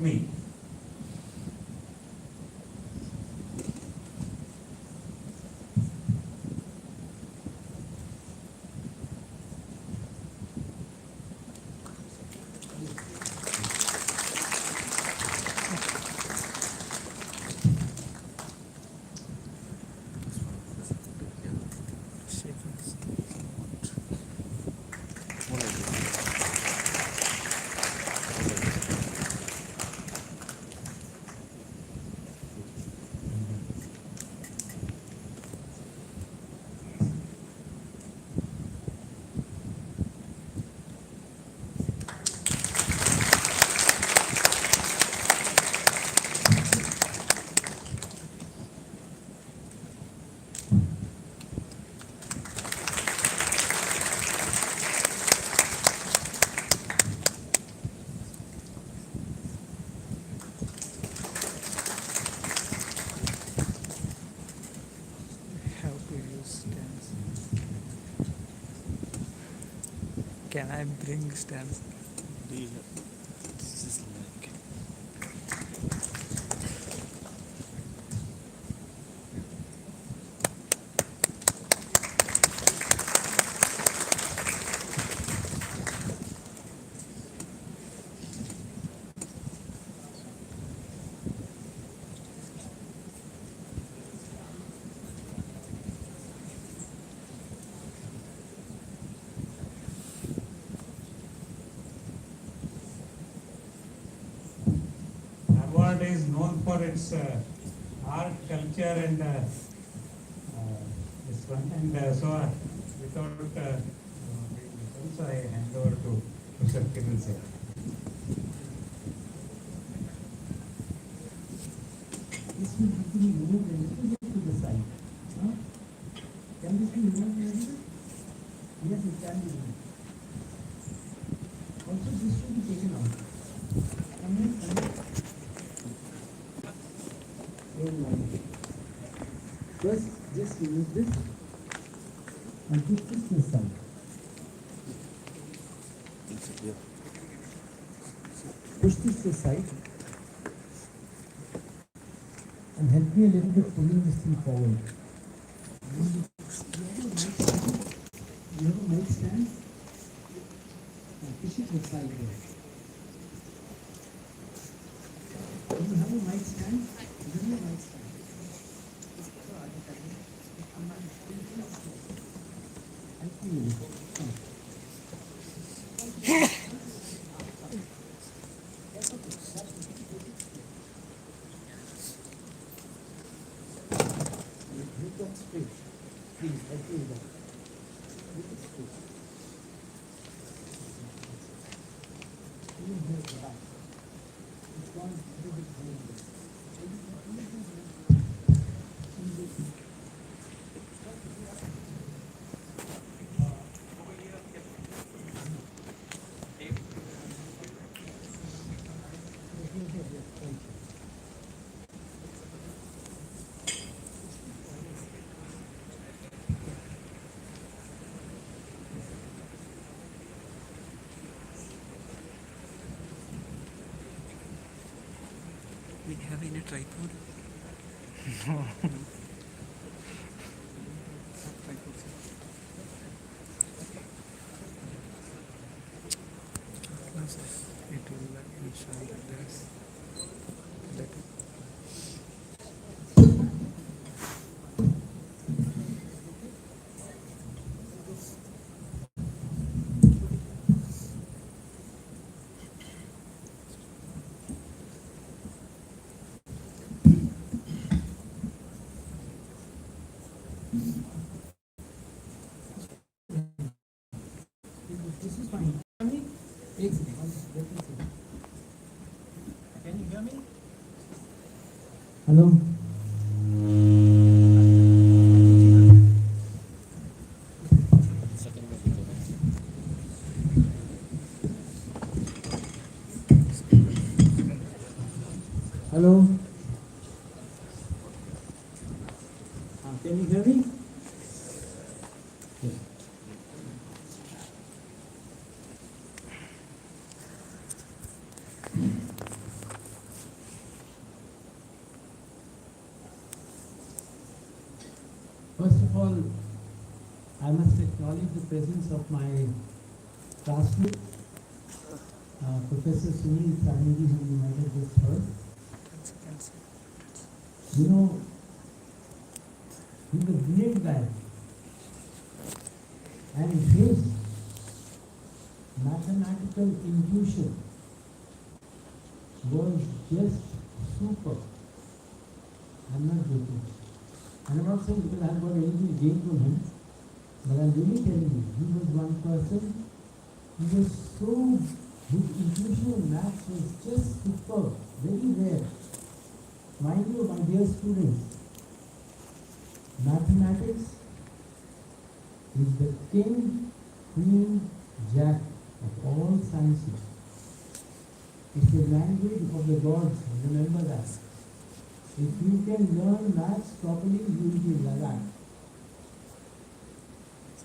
me. Can I bring stands? Award is known for its art, culture, and this one. And so, without so I hand over to Mr. Kiran, sir. This will have to be moved a little bit to the side. Huh? Can this be moved a little bit? Yes, it can be moved. Also, this should be taken out. Come in, come in. First, just remove this and put this to the side. Push this to the side and help me a little bit pulling this thing forward. You have a mic stand? Now push it to the side there. Do you have a mic stand? Give me a mic stand. Help me a little. Come. Make that straight. Please, help me with that. Make it straight. Even here, the back. It's gone a little bit higher. We have in a tripod. No, sir. It will ensure that there is that. This is fine. Can you hear me? Can you hear me? Hello? Hello? Can you hear me? Yes. First of all, I must acknowledge the presence of my classmate, Professor Sunil Sanji, whom you might have just heard. You know, he's a brilliant guy, and his mathematical intuition was just super. I'm not joking. And I'm not saying because I've got anything gained from him, but I'm really telling you, he was one person, he was so, his intuition in maths was just superb, very rare. Mind you, my dear students, mathematics is the king, queen, jack of all sciences. It's the language of the gods, remember that. If you can learn maths properly, you will be like that.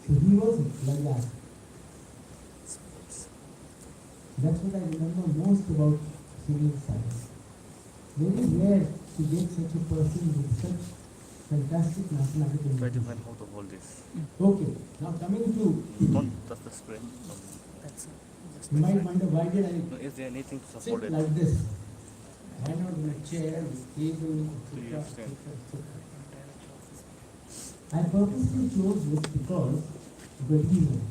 So he was like that. That's what I remember most about civil science. Very rare to get such a person with such fantastic mathematical Try to intuition. find how to hold this. Okay, now coming to, Don't touch the screen. you might wonder why did I No, is there anything to support sit it? like this? Why not in a chair with table, etc., Yes, etc., etc. I purposely chose this because of the reason.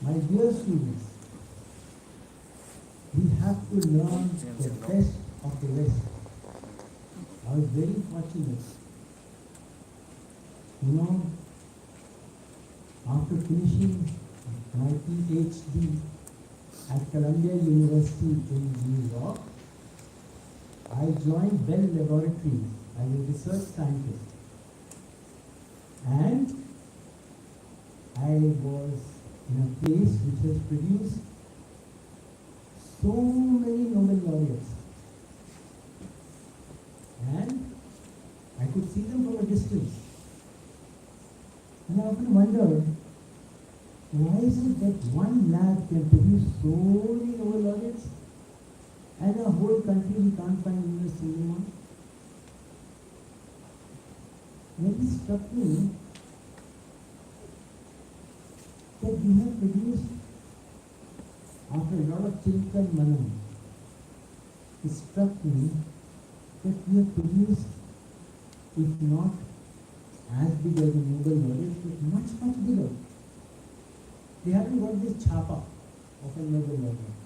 My dear students, we have to learn the best of the West. I was very fortunate. You know, after finishing my PhD at Columbia University in New York, I joined Bell Laboratories as a research scientist. And I was in a place which has produced so many Nobel laureates. And I could see them from a distance. And I often wondered, why is it that one lab can produce so many Nobel laureates and a whole country we can't find even a single one? Then it struck me that we have produced, after a lot of Chintan Manam, it struck me that we have produced, if not as big as the Nobel laureates, but much, much bigger. They haven't got this chapa of a Nobel laureate.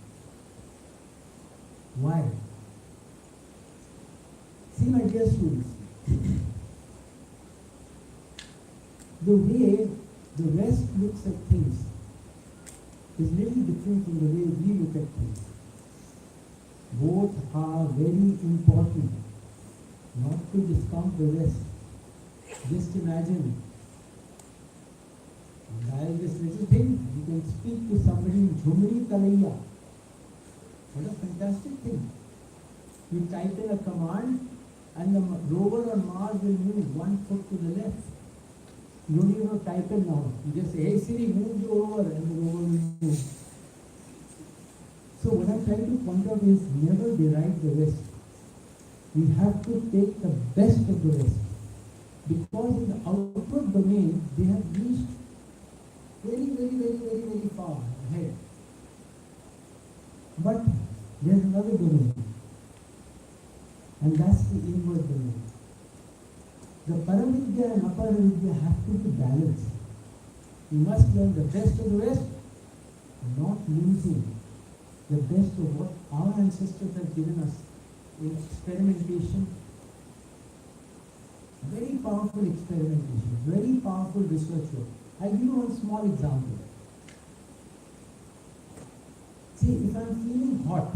Why? See, my dear students, the way the West looks at things is little different from the way we look at things. Both are very important. Not to discount the West. Just imagine, while this little thing, you can speak to somebody in Jhumri Talaiya. What a fantastic thing. You type in a command and the rover on Mars will move 1 foot to the left. You don't even have to type it now. You just say, hey Siri, move the rover, and the rover will move. So what I'm trying to point out is never deride the West. We have to take the best of the West. Because in the outward domain, they have reached very far ahead. But there's another domain. And that's the inward domain. The Paravidya and Aparavidya have to be balanced. We must learn the best of the West, not losing the best of what our ancestors have given us in experimentation. Very powerful experimentation, very powerful research work. I'll give you one small example. See, if I'm feeling hot,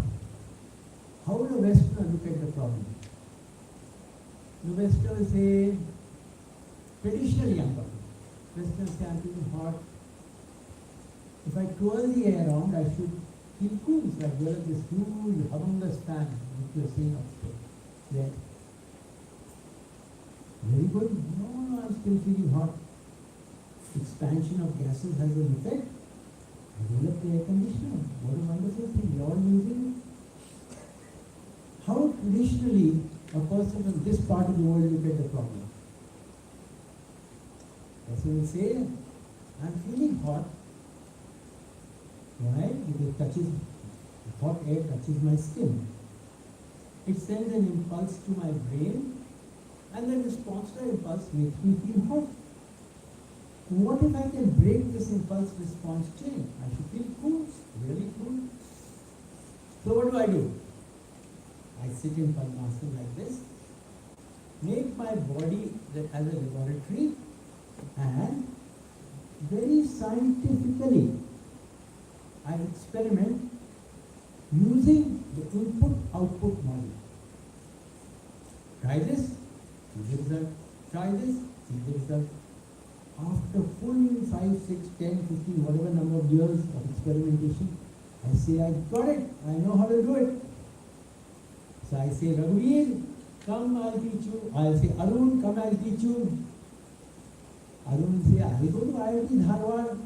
how will a Westerner look at the problem? The Westerner will say, traditionally I'm talking. Westerners say, I'm feeling hot. If I twirl the air around, I should feel cool. It's like there is this huge humongous fan which you're seeing upstairs. There. Very good. No, I'm still feeling hot. Expansion of gases has an effect. I develop the air conditioner. What a wonderful thing. We're all using it. How traditionally a person from this part of the world look at the problem? Person will say, I'm feeling hot. Why? Because hot air touches my skin. It sends an impulse to my brain, and the response to the impulse makes me feel hot. What if I can break this impulse response chain? I should feel cool, really cool. So what do? I sit in Padmasana like this, make my body as a laboratory, and very scientifically I experiment using the input-output model. Try this, see the result. Try this, see the result. After full 5, 6, 10, 15, whatever number of years of experimentation, I say, I got it, I know how to do it. So I say, Raghuveer, come, I'll teach you. I'll say, Arun, come, I'll teach you. Arun will say, I'll go to IIT Dharwad,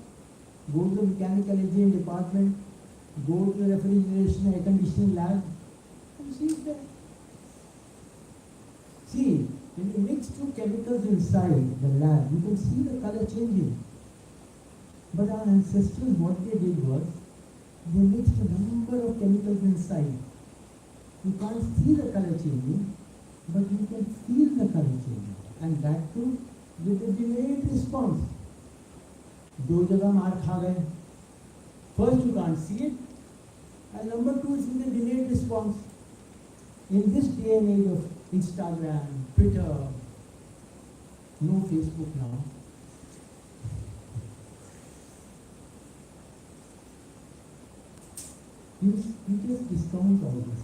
go to the mechanical engineering department, go to the refrigeration air conditioning lab, and see that. See, when you mix two chemicals inside the lab, you can see the color changing. But our ancestors, what they did was, they mixed a number of chemicals inside. You can't see the color changing, but you can feel the color changing. And that too with a delayed response. दो जगह मार खा गए. First, you can't see it, and number two is with a delayed response. In this day and age of Instagram, Twitter, no Facebook now. You just discount all this.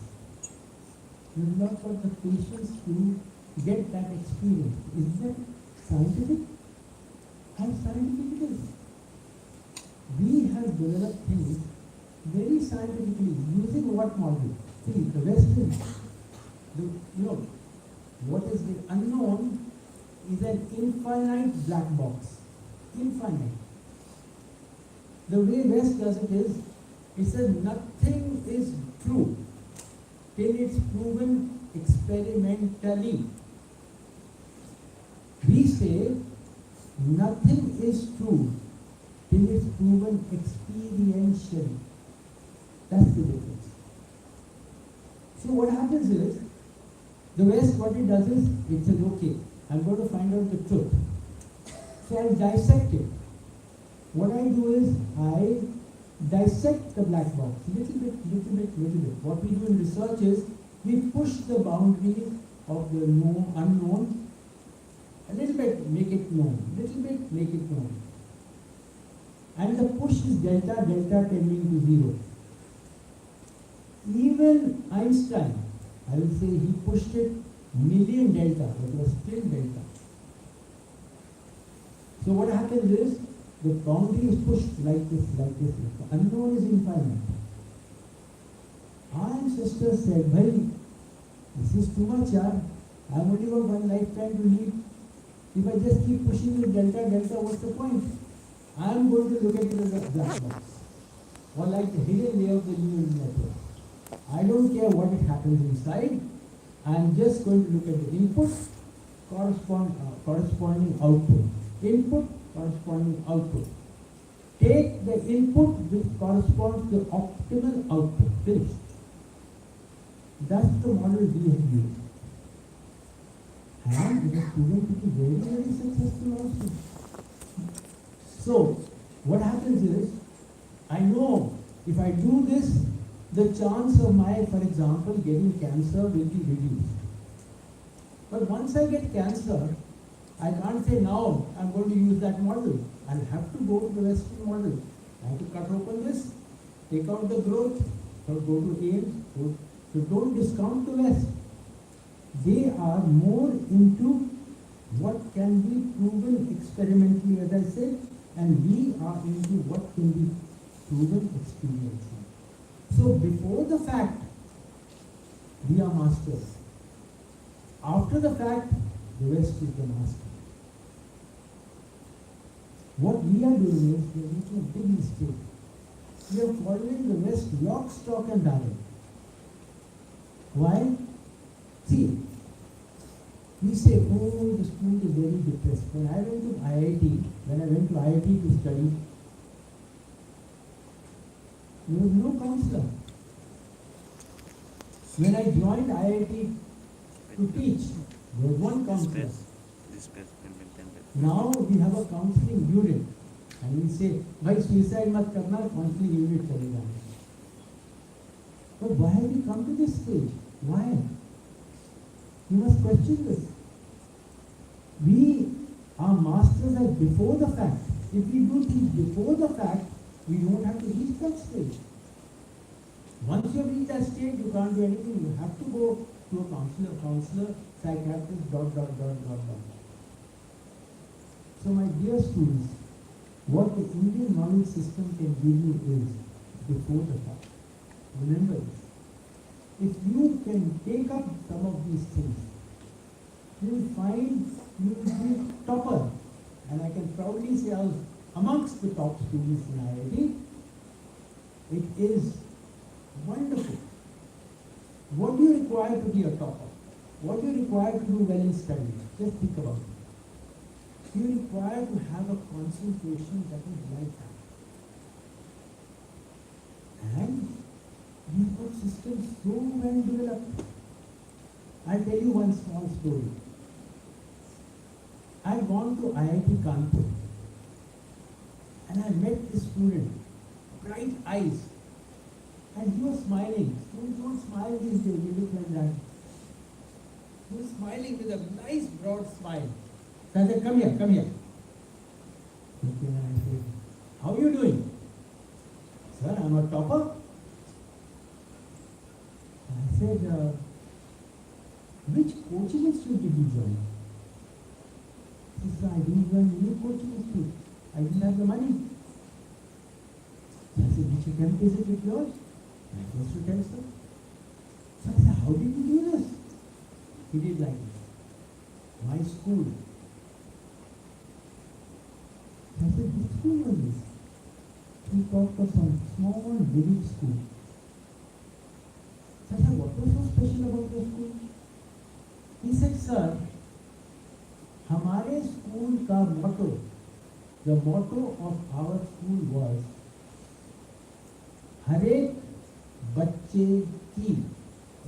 You've not got the patience to get that experience. Is that scientific? How scientific it is. We have developed things very scientifically using what model? See, the Western, what is the unknown is an infinite black box. Infinite. The way West does it is, it says nothing is true till it's proven experimentally. We say nothing is true till it's proven experientially. That's the difference. So what happens is, the West, what it does is, it says, okay, I'm going to find out the truth. So I dissect it. What I do is, I dissect the black box, little bit. What we do in research is, we push the boundaries of the known, unknown, a little bit, make it known, little bit, make it known. And the push is delta tending to zero. Even Einstein, I will say he pushed it million delta, but it was still delta. So what happens is, the boundary is pushed like this. The unknown is infinite. Our ancestors said, "Bhai, this is too much, yaar. I have only got one lifetime to live. If I just keep pushing it delta, what's the point? I am going to look at it as a black box, or like the hidden layer of the neural network. I don't care what it happens inside. I am just going to look at the input, corresponding output. Input, corresponding output. Take the input which corresponds to the optimal output. Finished. That's the model we have used. And it has proven to be very, very successful also. So, what happens is, I know if I do this, the chance of my, for example, getting cancer will be reduced. But once I get cancer, I can't say now I'm going to use that model. I'll have to go to the Western model. I have to cut open this, take out the growth, or go to AIMS. So don't discount the West. They are more into what can be proven experimentally, as I said, and we are into what can be proven experientially. So before the fact, we are masters. After the fact, the West is the master. What we are doing is, we are making a big mistake. We are following the West lock, stock and barrel. Why? See, We say, oh, the student is very depressed. When I went to IIT to study, there was no counselor. When I joined IIT to teach, there was one counselor. This space can maintain that. Now we have a counseling unit, and we say, "Bhai, suicide mat karna, counseling unit chalega." But why have we come to this stage? Why? You must question this. We are masters at before the fact. If we do things before the fact, we don't have to reach that stage. Once you reach that stage, you can't do anything. You have to go to a counselor, psychiatrist, dot. So my dear students, what the Indian knowledge system can give you is before the fact. Remember this. If you can take up some of these things, you will find you will be topper. And I can proudly say I was amongst the top students in IIT. It is wonderful. What do you require to be a topper? What do you require to do well in studies? Just think about it. You require to have a concentration that is like that. And we've got systems so well developed. I'll tell you one small story. I'd gone to IIT Kanpur and I met this student, bright eyes, and he was smiling. Students don't smile these days, they look like that. He was smiling with a nice broad smile. So I said, come here. Okay, and I said, how are you doing? Sir, I'm a topper. I said, which coaching institute did you join? He said, I didn't join any coaching institute. I didn't have the money. So I said, which attempt is it with yours? My first attempt, sir. So I said, how did you do this? He did like this. My school. So I said, which school was this? He talked of some small village school. So I said, what was so special about your school? He said, sir, हमारे school का motto, the motto of our school was, हर एक बच्चे की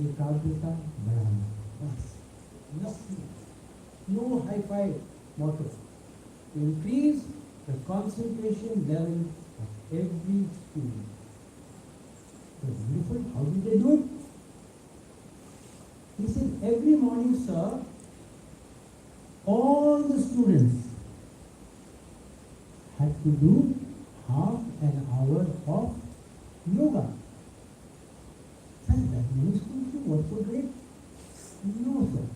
एकाग्रता बढ़ाना. बस, nothing, no high-five motto. To increase the concentration level of every student. So beautiful. How did they do it? He said, every morning, sir, all the students had to do half an hour of yoga. Sir, that many schools do. What's so great? No, sir.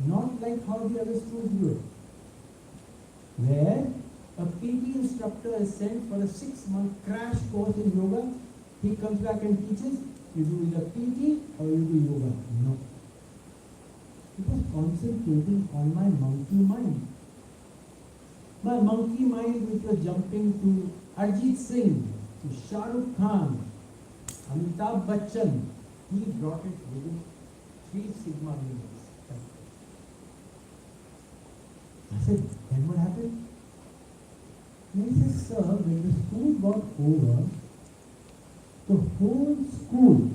Not like how the other schools do it. Where a PT instructor is sent for a 6-month crash course in yoga, he comes back and teaches, you do either PT or you do yoga. No. He was concentrating on my monkey mind. My monkey mind which was jumping to Arjit Singh, to Shah Rukh Khan, Amitabh Bachchan, he brought it within 3 sigma minutes. I said, then what happened? He said, sir, when the school got over, the whole school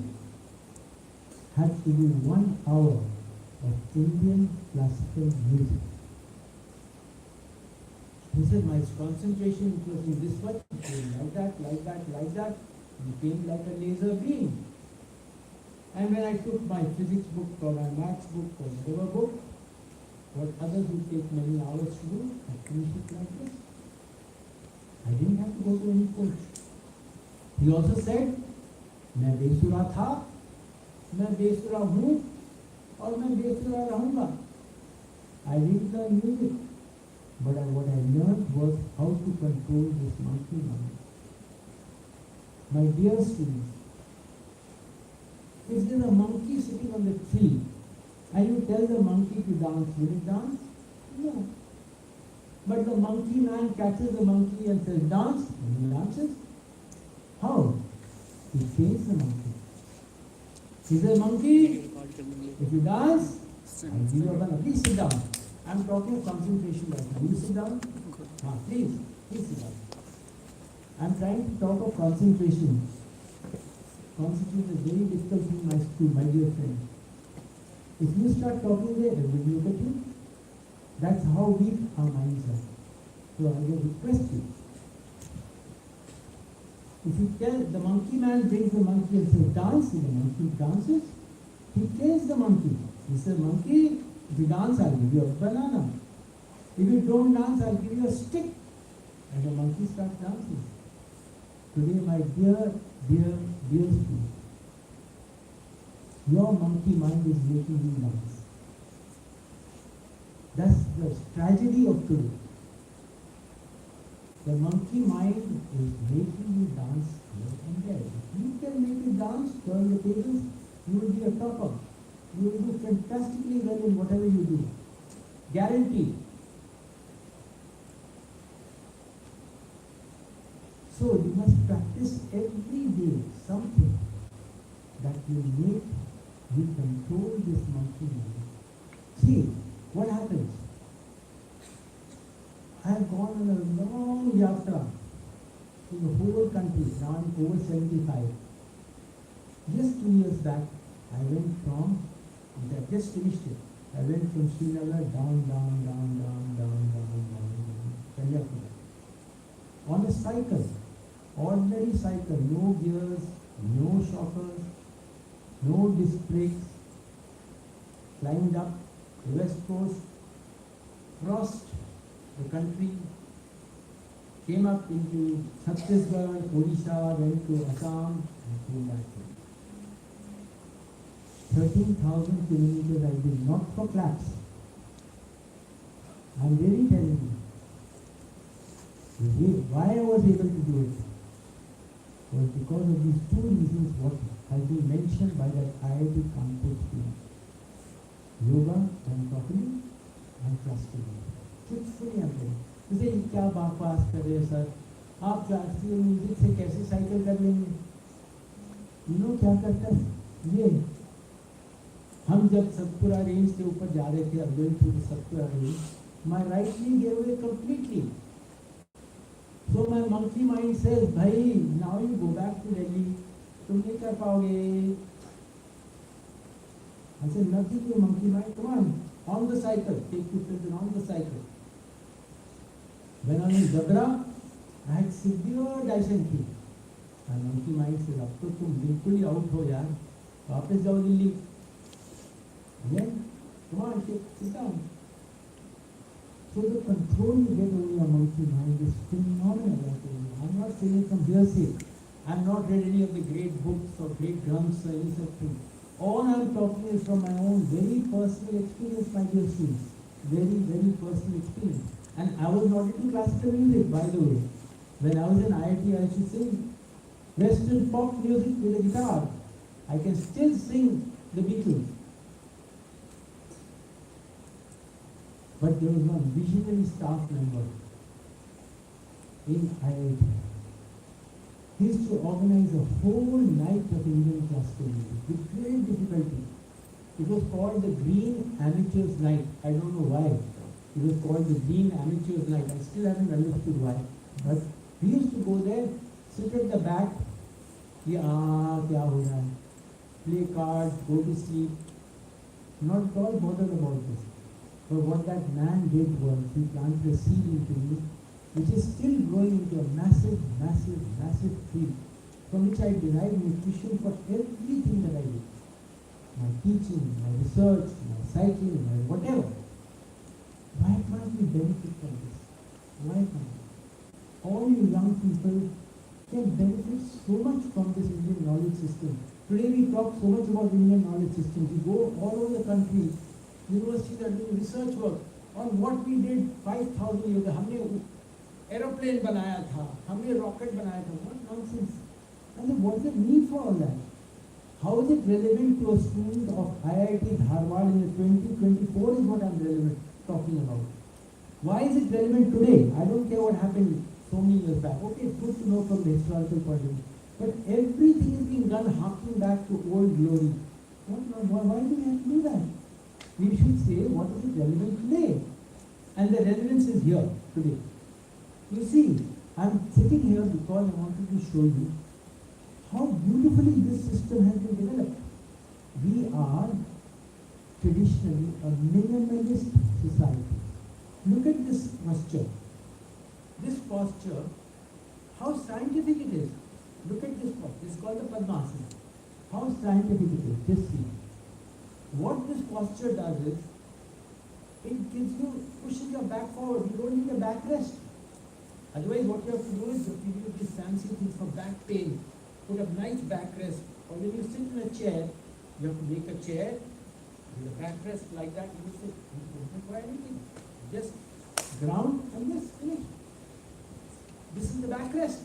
had to do 1 hour of Indian classical music. He said, my concentration was in this much, like that, became like a laser beam. And when I took my physics book or my maths book or whatever book, what others would take many hours to do, I finished it like this. I didn't have to go to any coach. He also said, मैं बेसुरा था, मैं बेसुरा हूँ, और मैं बेसुरा रहूँगा. I didn't learn music, but what I learned was how to control this monkey mind. My dear students, if there is a monkey sitting on the tree, and you tell the monkey to dance, will it dance? No. But the monkey man catches the monkey and says, dance, and he dances. How? He trains the monkey. He says, monkey, if you dance, I'll give you a banana. Please sit down. I'm talking of concentration right now. Will you sit down? Please sit down. I'm trying to talk of concentration. Concentration is a very difficult thing, my dear friend. If you start talking there, everybody look at you. That's how weak our minds are. So I will request you. If you tell the monkey man brings the monkey and says dance, the monkey dances, he tells the monkey. He says, monkey, if you dance, I'll give you a banana. If you don't dance, I'll give you a stick. And the monkey starts dancing. Today, my dear students, your monkey mind is making you dance. That's the tragedy of today. The monkey mind is making you dance here and there. If you can make it dance, turn the tables, you will be a topper. You will do fantastically well in whatever you do. Guaranteed. So you must practice every day something that will make you control this monkey mind. See, what happens? I have gone on a long yatra in the whole country. Now I'm over 75. Just 2 years back, I went from, I just finished it. I went from Srinagar down, Kanyakumari. On a cycle, ordinary cycle, no gears, no shockers, no disc brakes, climbed up the west coast, crossed the country, came up into Chhattisgarh, Odisha, went to Assam, and came back home. 13,000 kilometers I did, not for claps. I'm really telling you. Why I was able to do it was because of these two reasons what has been mentioned by that IIT Kanpur student. Yoga done properly and trusting it. Truthfully I'm telling you. You say, क्या बकवास कर रहे हैं sir? आप classical music से कैसे cycle कर लेंगे? You know क्या करता है? ये हम जब सतपुरा रेंज के ऊपर जा रहे थे, अब going through the Satpura range, my right knee gave away completely. So my monkey mind says, भाई, now you go back to Delhi, तुम नहीं कर पाओगे. I said, nothing to monkey mind, come on the cycle, take 2 steps on the cycle. When I was in Dadra, I had severe dysentery. My monkey mind says, अब तो तुम बिल्कुल ही out हो यार, वापस जाओ Delhi. Then, come on, sit down. So the control you get over your monkey mind is phenomenal. I'm not saying it from hearsay. I'm not read any of the great books or great drums or any such thing. All I'm talking is from my own very personal experience, my dear students. Very, very personal experience. And I was not into classical music, by the way. When I was in IIT, I used to sing Western pop music with a guitar. I can still sing the Beatles. But there was one visionary staff member in IIT. He used to organize a whole night of Indian classical music with great difficulty. It was called the Green Amateurs Night. I don't know why. It was called the Green Amateurs Night. I still haven't understood why. But we used to go there, sit at the back, kya ho raha hai? Play cards, go to sleep. Not at all bothered about this. But what that man did was he planted a seed into me, which is still growing into a massive tree, from which I derive nutrition for everything that I do. My teaching, my research, my cycling, my whatever. Why can't we benefit from this? Why can't we? All you young people can benefit so much from this Indian knowledge system. Today we talk so much about Indian knowledge system. We go all over the country. Universities are doing research work on what we did 5,000 years ago. हमने aeroplane बनाया था, हमने rocket बनाया था. What nonsense! I said, what is the need for all that? How is it relevant to a student of IIT Dharwad in the 2024 is what I'm talking about. Why is it relevant today? I don't care what happened so many years back. Okay, it's good to know from the historical point of view. But everything is being done harking back to old glory. Why do we have to do that? We should say what is it relevant today. And the relevance is here today. You see, I'm sitting here because I wanted to show you how beautifully this system has been developed. We are traditionally a minimalist society. Look at this posture. This posture, how scientific it is. Look at this posture. It's called the Padmasana. How scientific it is. Just see. What this posture does is, it gives you, pushes your back forward. You don't need a backrest. Otherwise, what you have to do is, you have to use these fancy things for back pain. Put a nice backrest. Or when you sit in a chair, you have to make a chair with a backrest like that. You sit. You don't require anything. Just ground and just finish. This is the backrest.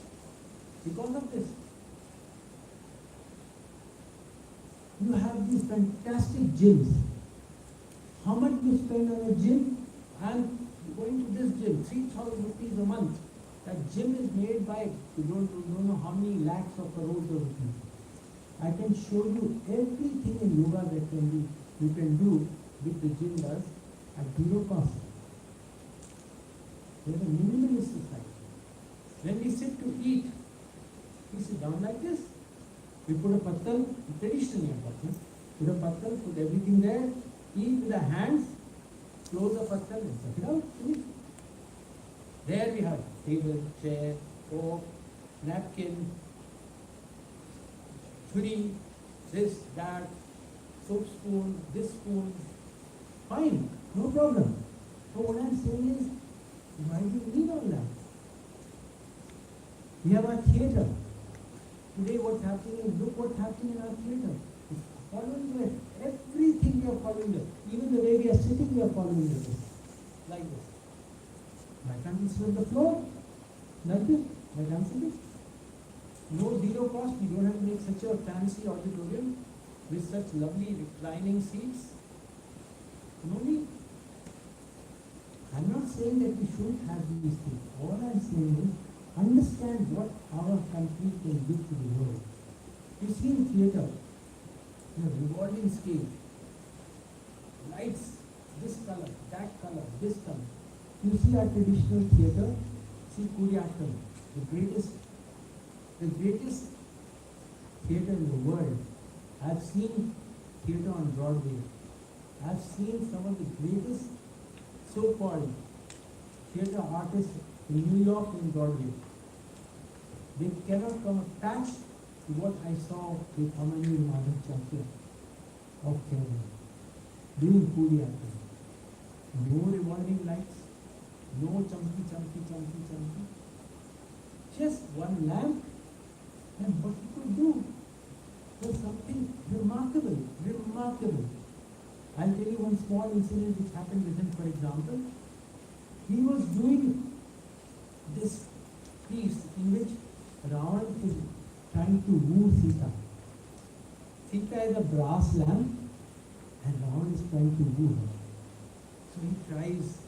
Because of this. You have these fantastic gyms. How much you spend on a gym? I'm going to this gym, 3,000 rupees a month. That gym is made by, you don't know how many lakhs or crores of rupees. I can show you everything in yoga that you can do with the gym does at zero cost. We have a minimalist society. When we sit to eat, we sit down like this. We put a pattal, traditionally a pattal, put a pattal, put everything there, eat with the hands, close the pattal and suck it out, finish. There we have table, chair, fork, napkin, churi, this, that, soap spoon, this spoon. Fine, no problem. So what I'm saying is, why do you need all that? We have our theatre. Today what's happening is, look what's happening in our theatre. It's following it. Everything we are following it. Even the way we are sitting, we are following it. Like this. Why can't we sit on the floor? Like this. Why can't we? No zero cost. We don't have to make such a fancy auditorium with such lovely reclining seats. No need. I'm not saying that we shouldn't have these things. All I'm saying is, understand what our country can give to the world. You see in theatre, revolving scale, lights, this color, that color, this color. You see our traditional theatre, see Kuriakam, the greatest theatre in the world. I've seen theatre on Broadway. I've seen some of the greatest so-called theatre artists in New York and Broadway. They cannot come attached to what I saw with Amani Madhav Chakya of Kerala, doing Kuriakam. No revolving lights, no chunky. Just one lamp, and what you could do was something remarkable. I'll tell you one small incident which happened with him, for example. He was doing this piece in which Ravan is trying to woo Sita. Sita is a brass lamp and Ravan is trying to woo her. So he tries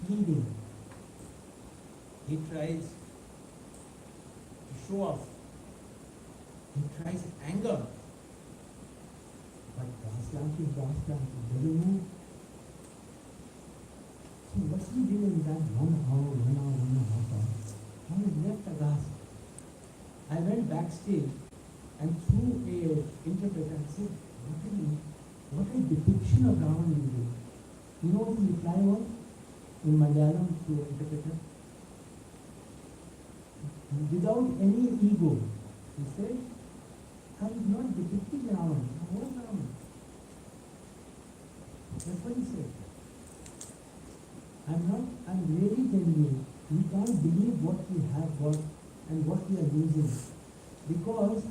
pleading. He tries to show off. He tries anger. But brass lamp is brass lamp. It doesn't move. So what's he doing in that 1 hour, 1.5 hours? I was left aghast. I went backstage and through a interpreter and said, what a depiction of Ravan you do. You know what his reply was? In Malayalam to an interpreter. Without any ego, he said, I'm not depicting Ravan. What Ravan? That's what he said. I'm really telling you, we can't believe what we have got and what we are losing. Because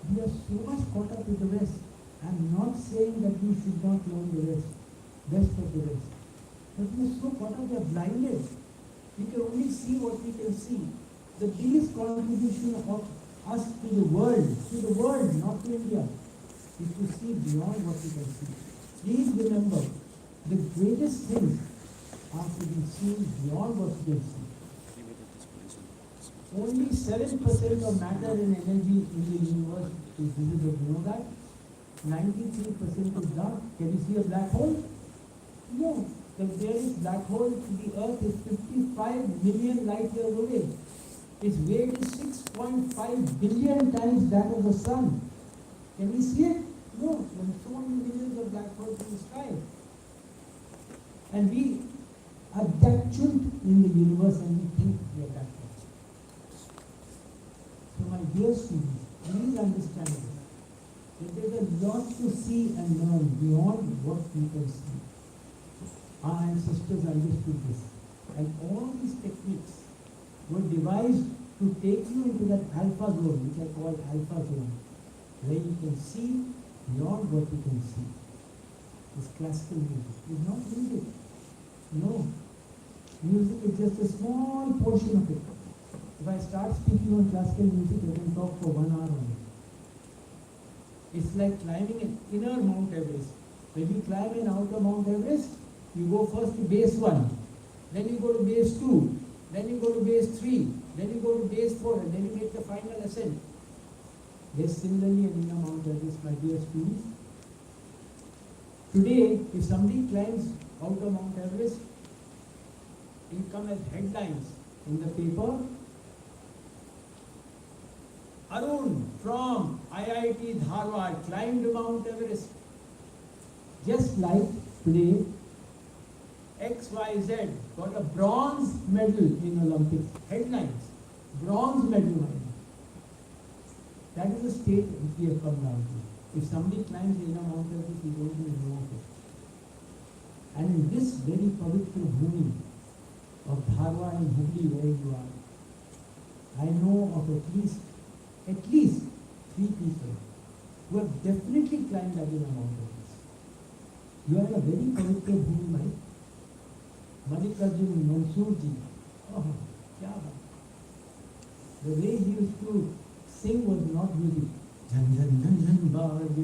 we are so much caught up with the West. I'm not saying that we should not learn the best of the West. But we are so caught up, we are blinded. We can only see what we can see. The biggest contribution of us to the world, not to India, is to see beyond what we can see. Please remember, the greatest things are to be seen beyond what we can see. Only 7% of matter and energy in the universe is visible. You know that? 93% is dark. Can you see a black hole? No. The nearest black hole to the Earth is 55 million light years away. Its weight is 6.5 billion times that of the sun. Can we see it? No. There are so many millions of black holes in the sky. And we are that tuned in the universe and we think we are that much. So my dear students, please understand this. That there is a lot to see and learn beyond what we can see. Our ancestors understood this. And all these techniques were devised to take you into that alpha zone, which I call alpha zone, where you can see beyond what you can see. This classical music is not music. No. Music is just a small portion of it. If I start speaking on classical music, I can talk for 1 hour on it. It's like climbing an inner Mount Everest. When you climb an outer Mount Everest, you go first to base 1, then you go to base 2, then you go to base 3, then you go to base 4, and then you make the final ascent. Yes, similarly an inner Mount Everest, my dear students. Today, if somebody climbs outer Mount Everest, it will come as headlines in the paper. Arun from IIT Dharwad climbed Mount Everest. Just like today, XYZ got a bronze medal in Olympics. Headlines. Bronze medal. That is the state which we have come down to. If somebody climbs in a Mount Everest, we don't even know of it. And in this very pavitra bhumi of Dharwad and Hubli where you are, I know of at least 3 people who have definitely climbed Adina Mount Everest. You are in a very pavitra bhumi, right? Mallikarjun Mansoorji. Oh, kya baat. The way he used to sing was not music. Jan jan jan jan baaj,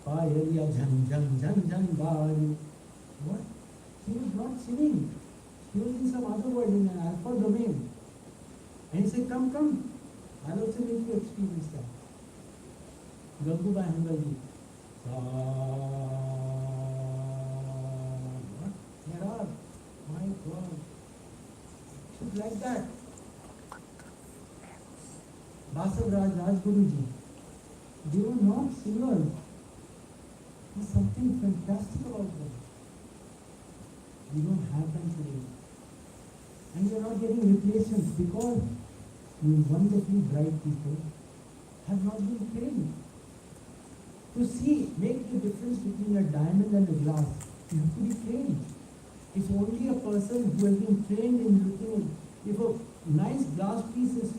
payaliya jan jan jan jan baaj. What? He was not singing. He was in some other world, in an alpha domain. And he said, come, I'll also make you experience that. Gangubai Hangalji. What? There are. My God. It's like that. Basavraj Rajguruji. They were not singers. There's something fantastic about them. We don't have them today. And we are not getting replacements because you wonderfully bright people have not been trained. To see, make the difference between a diamond and a glass, you have to be trained. It's only a person who has been trained in looking at, if a nice glass piece is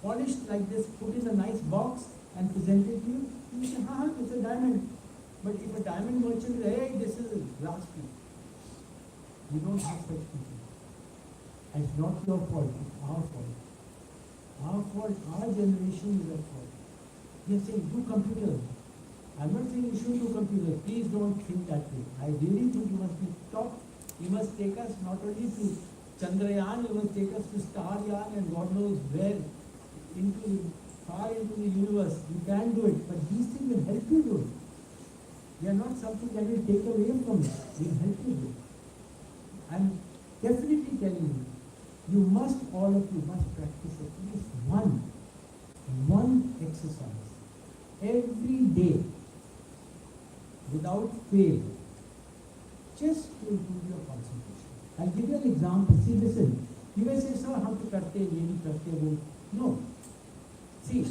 polished like this, put in a nice box and presented to you, you say, it's a diamond. But if a diamond merchant says, hey, this is a glass piece, you don't have such people. And it's not your fault, it's our fault. Our fault, our generation is at fault. We are saying, do computers. I'm not saying you should do computers. Please don't think that way. I really think you must be taught. You must take us not only to Chandrayaan, you must take us to Staryaan and God knows where, far into the universe. You can do it, but these things will help you do it. They are not something that will take away from you. They will help you do it. I'm definitely telling you, you must, all of you must practice at least one exercise every day without fail, just to improve your concentration. I'll give you an example. See, listen, you may say, sir, hum to karte, ye bhi karte, wo. No. See,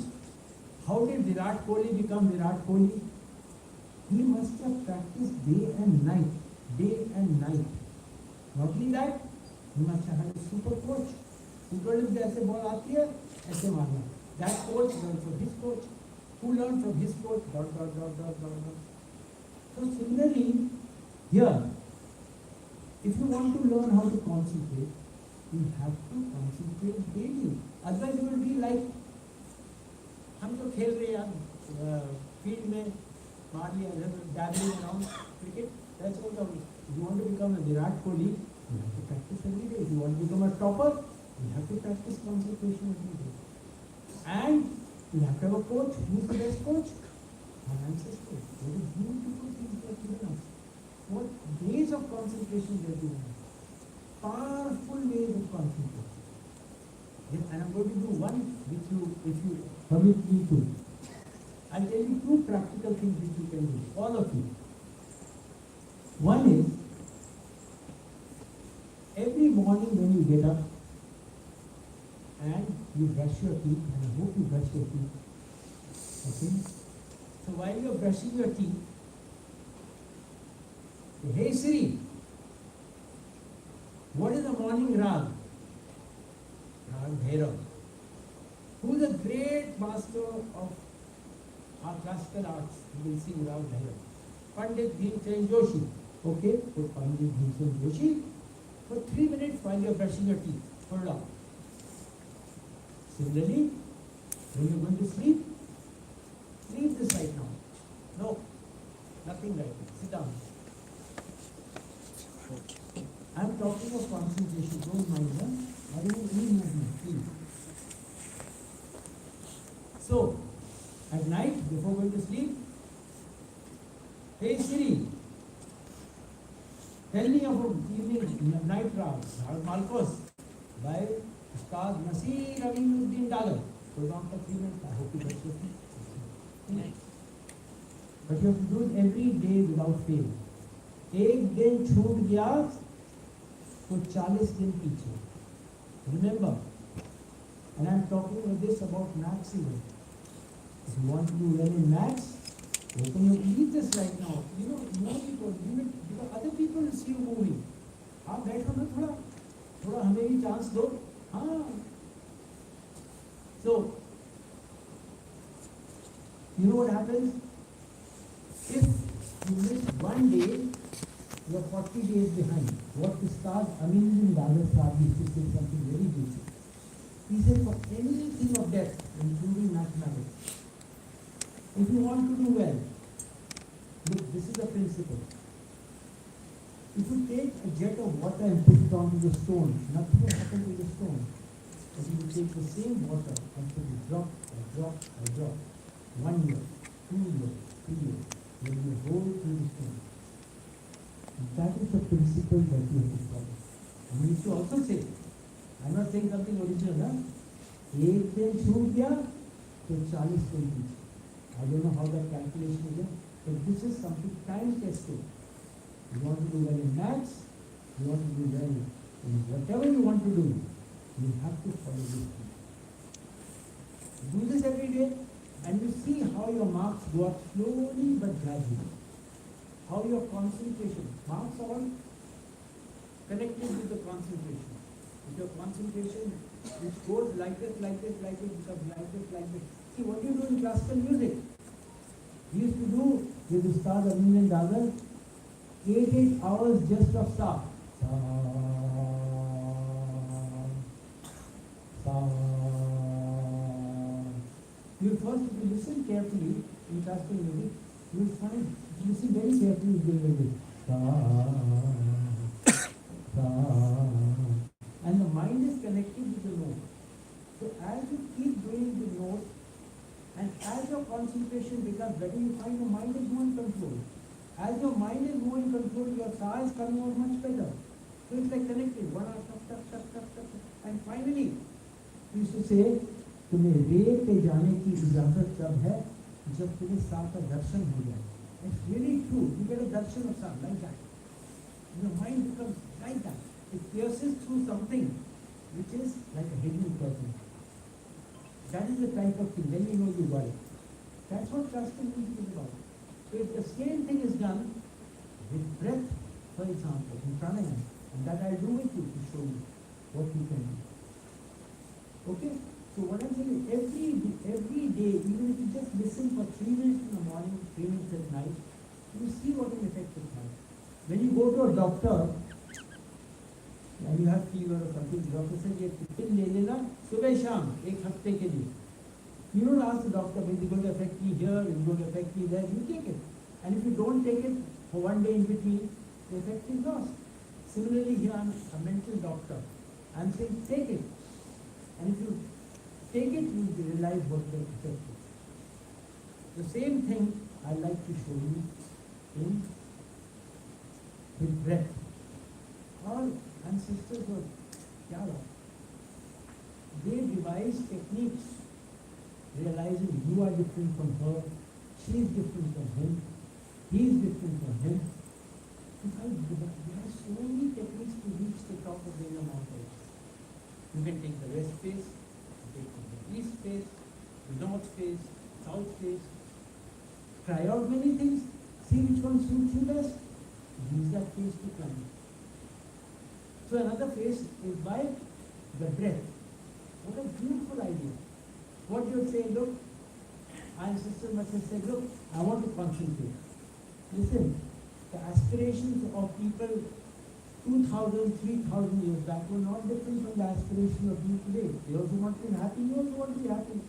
how did Virat Kohli become Virat Kohli? He must have practiced day and night. Not only that, he must have had a super coach who told him, jaise ball aati hai, aise marna. That coach learned from his coach, who learned from his coach, ... So similarly, here, if you want to learn how to concentrate, you have to concentrate daily. Otherwise you will be like, हम तो खेल रहे हैं field में मार लिया, dabbling around cricket. That's all the way. If you want to become a Virat Kohli, you have to practice every day. If you want to become a topper, you have to practice concentration every day. And you have to have a coach. Who is the best coach? ancestors. What a beautiful thing they have given us. What ways of concentration they have given us. Powerful ways of concentration. Yes, and I'm going to do one which you, if you permit me to. I'll tell you two practical things which you can do, all of you. One is, every morning when you get up and you brush your teeth, and I hope you brush your teeth, okay? So while you're brushing your teeth, say, hey Siri, what is the morning rag? Rag Bhairav. Who is a great master of our classical arts? You will sing Rag Bhairav. Pandit Bhimsen Joshi. Okay, put Pandit Bhimsen Joshi for 3 minutes while you are brushing your teeth. Hold on. Similarly, when you are going to sleep, leave this right now. No, nothing like it. Sit down. I am talking of concentration. Don't mind them. I don't need any movement, please. So, at night, before going to sleep, hey Siri, tell me about evening night rounds, Malkos, by Ustad Nasir Aminuddin Dagar. Hold on for 3 minutes. I hope you get it. But you have to do it every day without fail. एक दिन छूट गया तो 40 दिन पीछे. Remember, and I am talking about this about maths even. If you want to do well in maths, open your, read this right now. You know people, because other people will see you moving. आप बैठो ना थोड़ा हमें भी chance दो. हाँ. So, you know what happens? If you miss one day, you are 40 days behind. What Ustad Aminuddin Dagar Sahib used to say something very basic. He said for anything of depth, including mathematics, if you want to do well, look, this is the principle. If you take a jet of water and put it onto the stone, nothing will happen to the stone. But if you take the same water and put it drop by drop by drop, 1 year, 2 years, 3 years, then you roll through the stone. That is the principle that you have to follow. And we used to also say, I'm not saying something original, huh? एक दिन छूट गया तो 40 दिन पीछे. I don't know how that calculation is, but this is something time tested. You want to do well in maths, you want to do well in whatever you want to do, you have to follow this thing. Do this every day, and you see how your marks go up slowly but gradually. How your concentration, marks are all connected with the concentration. If your concentration, which goes like this, becomes like this. See, what do you do in classical music? We used to do with Ustad Aminuddin Dagar 8 hours just of sa. You first, if you listen carefully in classical music, you will find, listen very carefully, doing like this. And the mind is connected with the note. So as you keep doing the note, and as your concentration becomes better, you find your mind is more in control. As your mind is more in control, your sa is coming out much better. So it's like connected. One after, and finally, you used to say, तुम्हें रे पे जाने की इजाजत तब है जब तुम्हें सा का दर्शन हो जाए. It's really true. You get a darshan of sa like that. Your mind becomes like that. It pierces through something which is like a hidden curtain. That is the type of thing. Then you know you got it. That's what classical music is about. So if the same thing is done with breath, for example, in pranayama, and that I'll do with you to show you what you can do. Okay? So what I'm saying is every day, even if you just listen for 3 minutes in the morning, 3 minutes at night, you see what an effect it has. When you go to a doctor, and you have fever or something, the doctor says, ये पिल ले लेना सुबह शाम 1 हफ्ते के लिए. You don't ask the doctor, is it going to affect me here, is it going to affect me there, you take it. And if you don't take it for 1 day in between, the effect is lost. Similarly, here I'm a mental doctor. I'm saying take it. And if you take it, you realize what the effect is. The same thing I'd like to show you in with breath. Our ancestors were Yala. They devised techniques, realizing you are different from her, she is different from him, he is different from him. There are so many techniques to reach the top of the inner mountains. You can take the west face, you take the east face, the north face, south face. Try out many things, see which one suits you best. Use that face to climb. So another face is by the breath. What a beautiful idea. What you would say, look, ancestors must have said, look, I want to concentrate. Listen, the aspirations of people 2,000, 3,000 years back were not different from the aspirations of you today. They also want to be happy, you also want to be happy.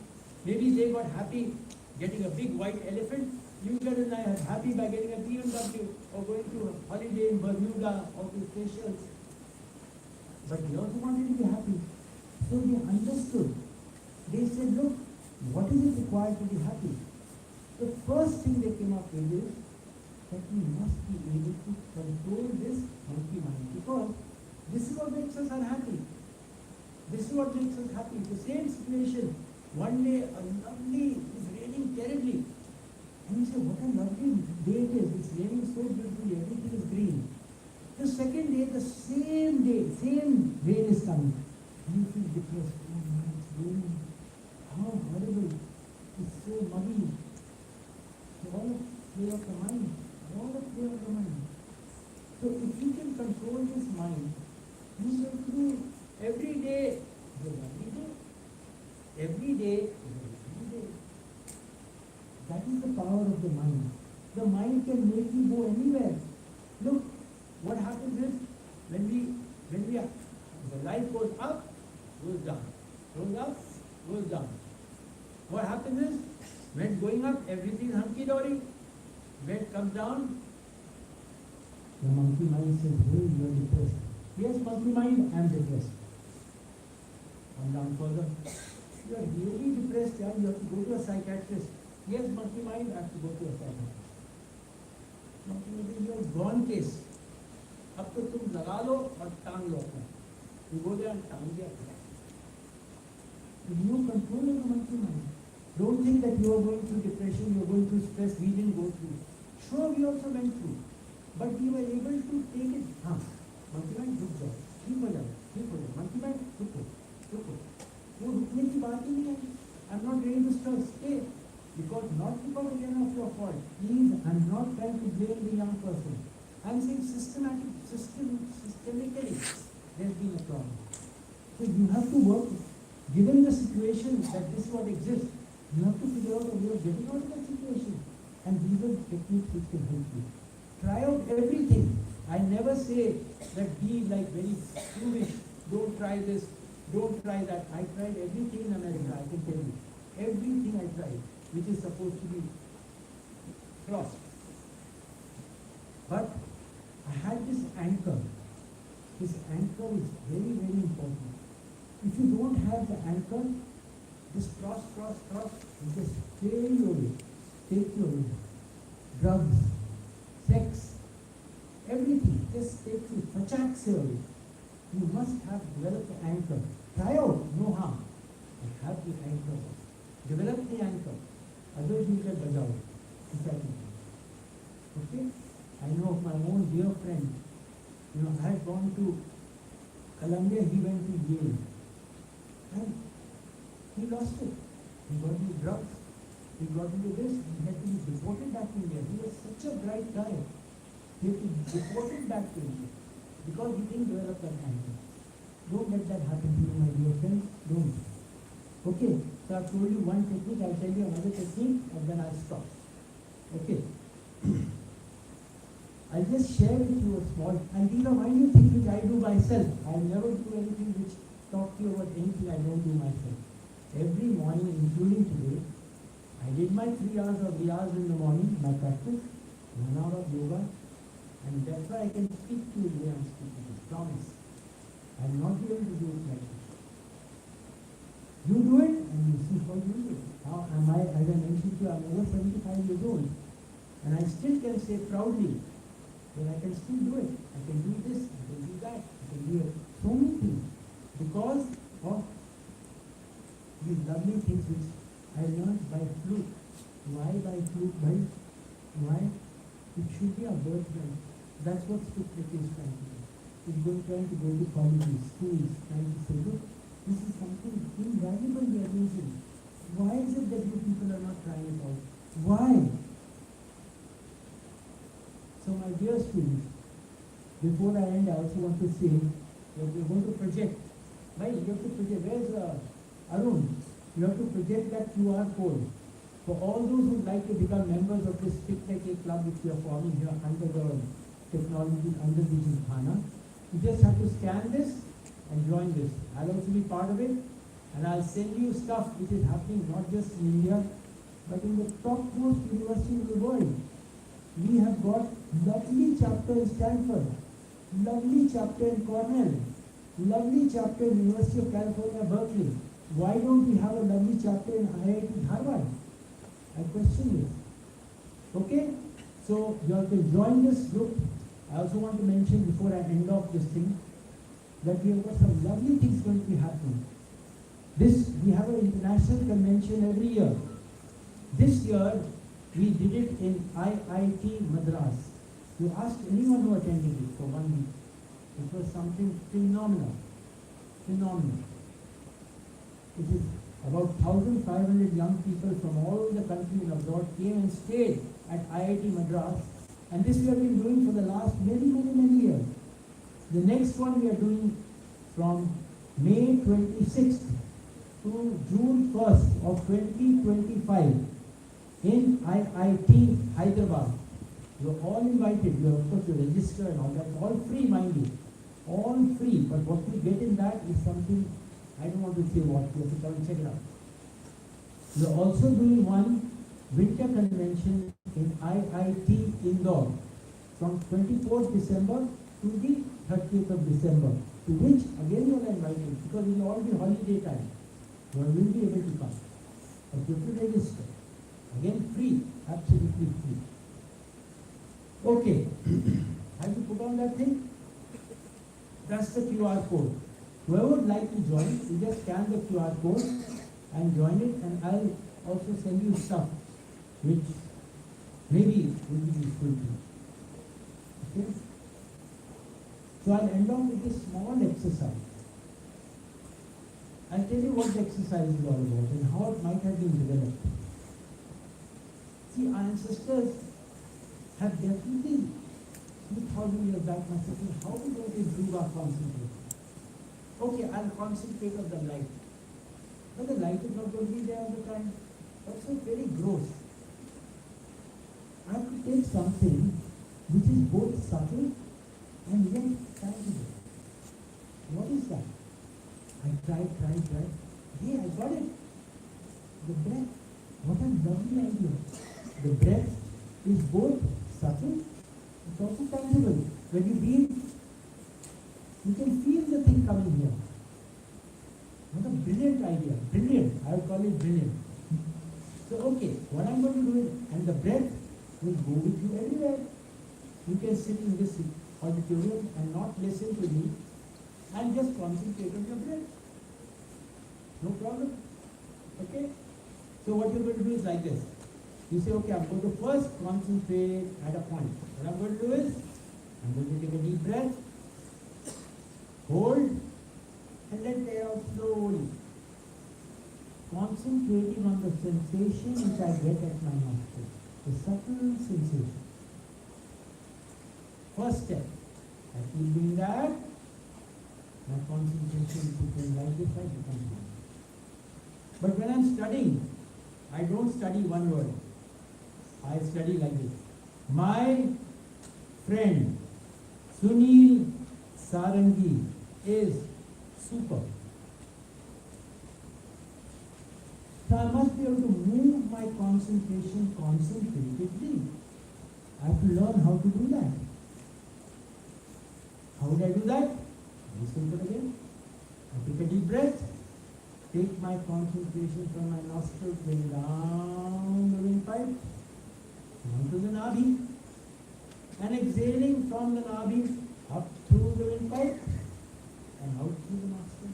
Maybe they got happy getting a big white elephant. You get happy by getting a BMW or going to a holiday in Bermuda or to Seychelles. But they also wanted to be happy. So they understood. They said, look, what is it required to be happy? The first thing they came up with is that we must be able to control this monkey mind, because this is what makes us unhappy. This is what makes us happy. The same situation. One day, it's raining terribly. And you say, what a lovely day it is. It's raining so beautifully, everything is green. The second day, same rain is coming. And you feel depressed. Oh my, it's raining. How horrible. It's so muggy. So all of play of the mind. So if you can control this mind, you will through every day is a lovely day. Every day is a lovely day. That is the power of the mind. The mind can make you go anywhere. Look, what happens is the life goes up, goes down, goes up, goes down. What happens is, when going up, everything is hunky-dory. When it comes down, the monkey mind says, hey, you are depressed. Yes, monkey mind, I am depressed. Come down further. You are really depressed, yeah? You have to go to a psychiatrist. Yes, monkey mind, I have to go to a psychiatrist. Monkey mind, you are gone case. अब तो तुम लगा लो और टांग लो अपना. You go there and टांग दिया. You control the monkey mind. Don't think that you are going through depression, you are going through stress. We didn't go through. Sure, we also went through. But we were able to take it. Monkey mind, रुक जाओ. ठीक हो जाओ. Monkey mind, रुको. वो रुकने की बात ही नहीं है. I'm not ready to start. Stay. Not because again of your fault. Please, I'm not trying to blame the young person. I'm saying systemically, there's been a problem. So you have to work. Given the situation that this is what exists, you have to figure out a way of getting out of that situation. And these are techniques which can help you. Try out everything. I never say that be like very foolish. Don't try this, don't try that. I tried everything in America, I can tell you. Everything I tried, which is supposed to be crossed. But I had this anchor. This anchor is very, very important. If you don't have the anchor, just cross, and just fail your way, take your way. Drugs, sex, everything, just take you, pachak your way. You must have developed the anchor. Try out, no harm. But have the anchor. Develop the anchor. Otherwise you can bajao. Okay? I know of my own dear friend. I had gone to Columbia, he went to Yale. And he lost it. He got into drugs. He got into this. He had to be deported back to India. He was such a bright guy. He had to be deported back to India because he didn't develop that anchor. Don't let that happen to you, my dear friends. Don't. Okay. So I've told you one technique. I'll tell you another technique and then I'll stop. Okay. I'll just share with you a small, and these are minor things which I do myself. I'll never do anything which talk to you about anything I don't do myself. Every morning, including today, I did my 3 hours of riyaz in the morning, my practice, 1 hour of yoga, and that's why I can speak to you the way I'm speaking to you. Promise. I'm not able to do it like this. You do it, and you see how you do it. Now, as I mentioned to you, I'm over 75 years old. And I still can say proudly that I can still do it. I can do this, I can do that, I can do it. So many things. Because of these lovely things which I learned by fluke. Why by fluke? Why? It should be a birthright. That's what SPICMACAY is trying to do. It's trying to go to colleges, schools, trying to say, look, this is something invaluable we are losing. Why is it that you people are not trying it out? Why? So my dear students, before I end, I also want to say that we are going to project. Right? You have to project. Where's Arun? You have to project that QR code. For all those who would like to become members of this SPICMACAY club which we are forming here under the technology, under the Jhana, you just have to scan this and join this. I'll also be part of it, and I'll send you stuff which is happening not just in India, but in the topmost universities in the world. We have got lovely chapter in Stanford, lovely chapter in Cornell, lovely chapter in University of California, Berkeley. Why don't we have a lovely chapter in IIT Harvard? I question you. Okay? So you have to join this group. I also want to mention before I end off this thing that we have got some lovely things going to be happening. We have an international convention every year. This year we did it in IIT Madras. You asked anyone who attended it for 1 week. It was something phenomenal. Phenomenal. It is about 1,500 young people from all over the country and abroad came and stayed at IIT Madras. And this we have been doing for the last many years. The next one we are doing from May 26th to June 1st of 2025 in IIT Hyderabad. You are all invited. You have got to register and all that. All free, mind you. All free. But what we get in that is something, I don't want to say what. You have to come and check it out. We are also doing one winter convention in IIT Indore from 24th December to the 30th of December, to which again you are invited because it will all be holiday time. You will be able to come. But you have to register. Again free, absolutely free. Okay, have you put on that thing? That's the QR code. Whoever would like to join, you just scan the QR code and join it, and I'll also send you stuff which maybe will be useful to you. Okay? So I'll end on with this small exercise. I'll tell you what the exercise is all about and how it might have been developed. See, our ancestors have definitely 2,000 years back must have said, how we going to improve our concentration? Okay, I'll concentrate on the light. But the light is not going to be there all the time. Also very gross. I have to take something which is both subtle and yet tangible. What is that? I tried. Hey, I got it. The breath. What a lovely idea. The breath is both subtle, it's also tangible. When you breathe, you can feel the thing coming here. What a brilliant idea. Brilliant. I would call it brilliant. So, okay, what I'm going to do is, and the breath will go with you everywhere. You can sit in this auditorium and not listen to me and just concentrate on your breath. No problem. Okay? So what you're going to do is like this. You say, okay, I'm going to first concentrate at a point. What I'm going to do is, I'm going to take a deep breath, hold, and let it out slowly. Concentrating on the sensation which I get at my nostril. The subtle sensation. First step. I keep doing that. My concentration becomes like this, I become one. But when I'm studying, I don't study one word. I study like this. My friend Sunil Sarangi is super. So I must be able to move my concentration concentratedly. I have to learn how to do that. How would I do that? Very simple again. I take a deep breath, take my concentration from my nostrils going down the windpipe, down to the Nabhi, and exhaling from the nabi up through the windpipe and out through the nostril.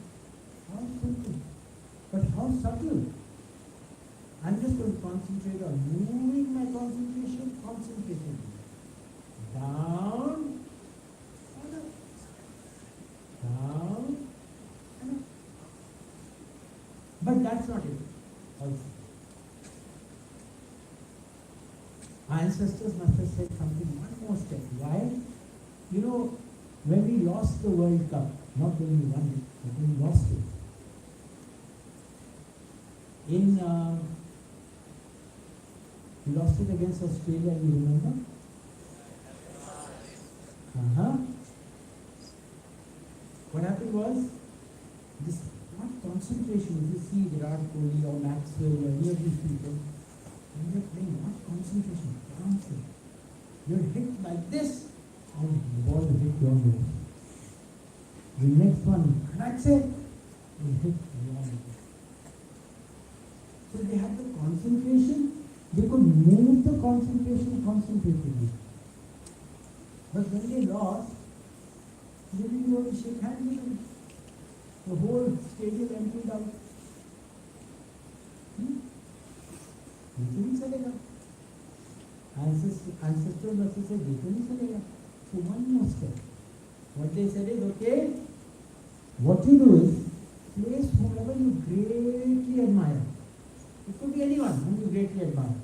How simple, but how subtle. I'm just going to concentrate on moving my concentration, concentrating. Down and up. Down and up. But that's not it. Also, our ancestors must have said something, one more step. Why? You know, when we lost the World Cup, not when we won it, but when we lost it, we lost it against Australia, you remember? What happened was, this not concentration. If you see Virat Kohli or Maxwell or any of these people, when they're playing, not concentration, dancing. You're hit like this, and the ball will hit your nose. The next one, that's it, will hit your nose. So they had the concentration, they could move the concentration concentratedly. But when they lost, they didn't go to shake hands with them. The whole stadium emptied out. नहीं चलेगा. Ancestors must have said, नहीं चलेगा. So one more step. What they said is, okay, what you do is, place whoever you greatly admire. It could be anyone whom you greatly admire.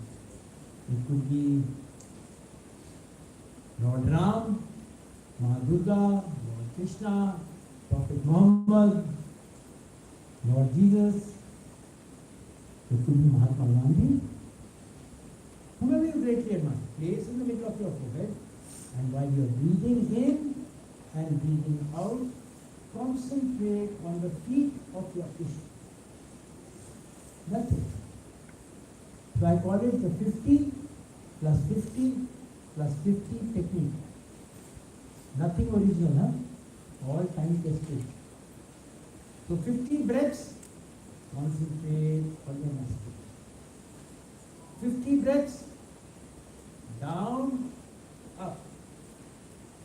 It could be Lord Ram, Ma Durga, Lord Krishna, Prophet Muhammad, Lord Jesus. It could be Mahatma Gandhi. Whoever you greatly admire, place in the middle of your forehead, and while you are breathing in and breathing out, concentrate on the feet of your issue. That's it. So I call it the 50 plus 50 plus 50 technique. Nothing original, huh? All time tested. So 50 breaths, concentrate on your nostrils. 50 breaths, down, up.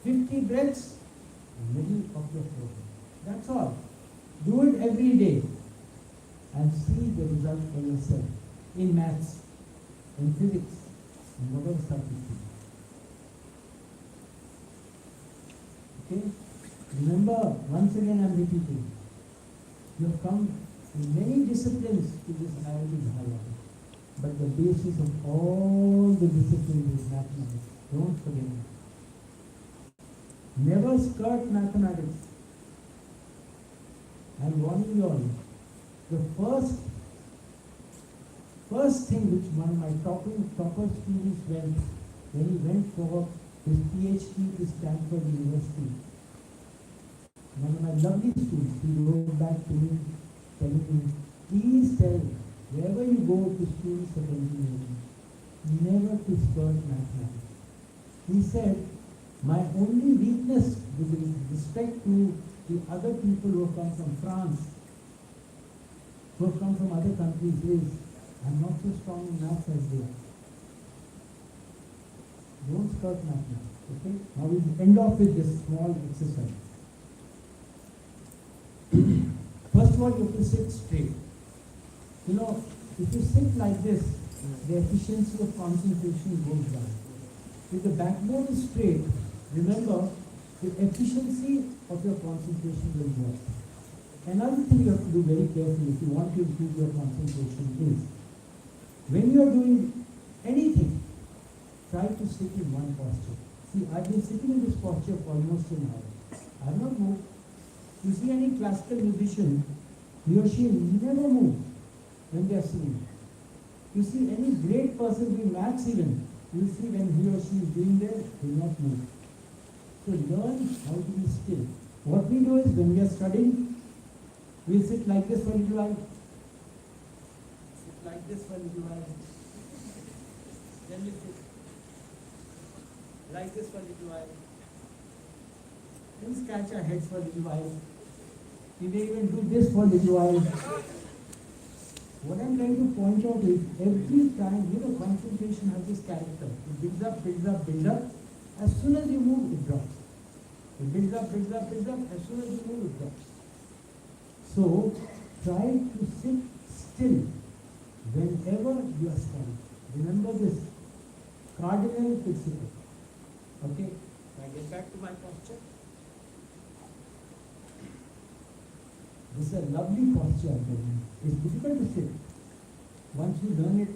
50 breaths, middle of your forehead. That's all. Do it every day and see the result for yourself in maths, in physics, in whatever subject you do. Okay? Remember, once again I'm repeating, you have come in many disciplines to this IIT Bhaya, but the basis of all the disciplines is mathematics. Don't forget it. Never skirt mathematics. I'm warning you all. The first thing which one of my topper students went, when he went for his PhD to Stanford University, one of my lovely students, he wrote back to me telling me, please tell wherever you go to students of engineering, never to skirt mathematics. He said, my only weakness with respect to the other people who have come from France, who have come from other countries, is I'm not so strong in maths as they are. Don't skirt mathematics, okay? Now we'll end off with this small exercise. First of all, you have to sit straight. You know, if you sit like this, the efficiency of concentration goes down. If the backbone is straight, remember, the efficiency of your concentration will go up. Another thing you have to do very carefully if you want to improve your concentration is, when you are doing anything, try to sit in one posture. See, I've been sitting in this posture for almost an hour. I have not moved. You see any classical musician, he or she never moves when they are singing. You see any great person doing maths even, you see when he or she is doing there, he will not move. So learn how to be still. What we do is, when we are studying, we sit like this for a little while. Sit like this for a little while. Then we sit like this for a little while. Then scratch our heads for a little while. We may even do this for a little while. What I'm trying to point out is, every time, you know, concentration has this character. It builds up, builds up, builds up, As soon as you move, it drops. It builds up, builds up, builds up. As soon as you move, it drops. So try to sit still whenever you are standing. Remember this cardinal principle. Okay? Can I get back to my posture? This is a lovely posture, I'm telling you. It's difficult to sit. Once you learn it,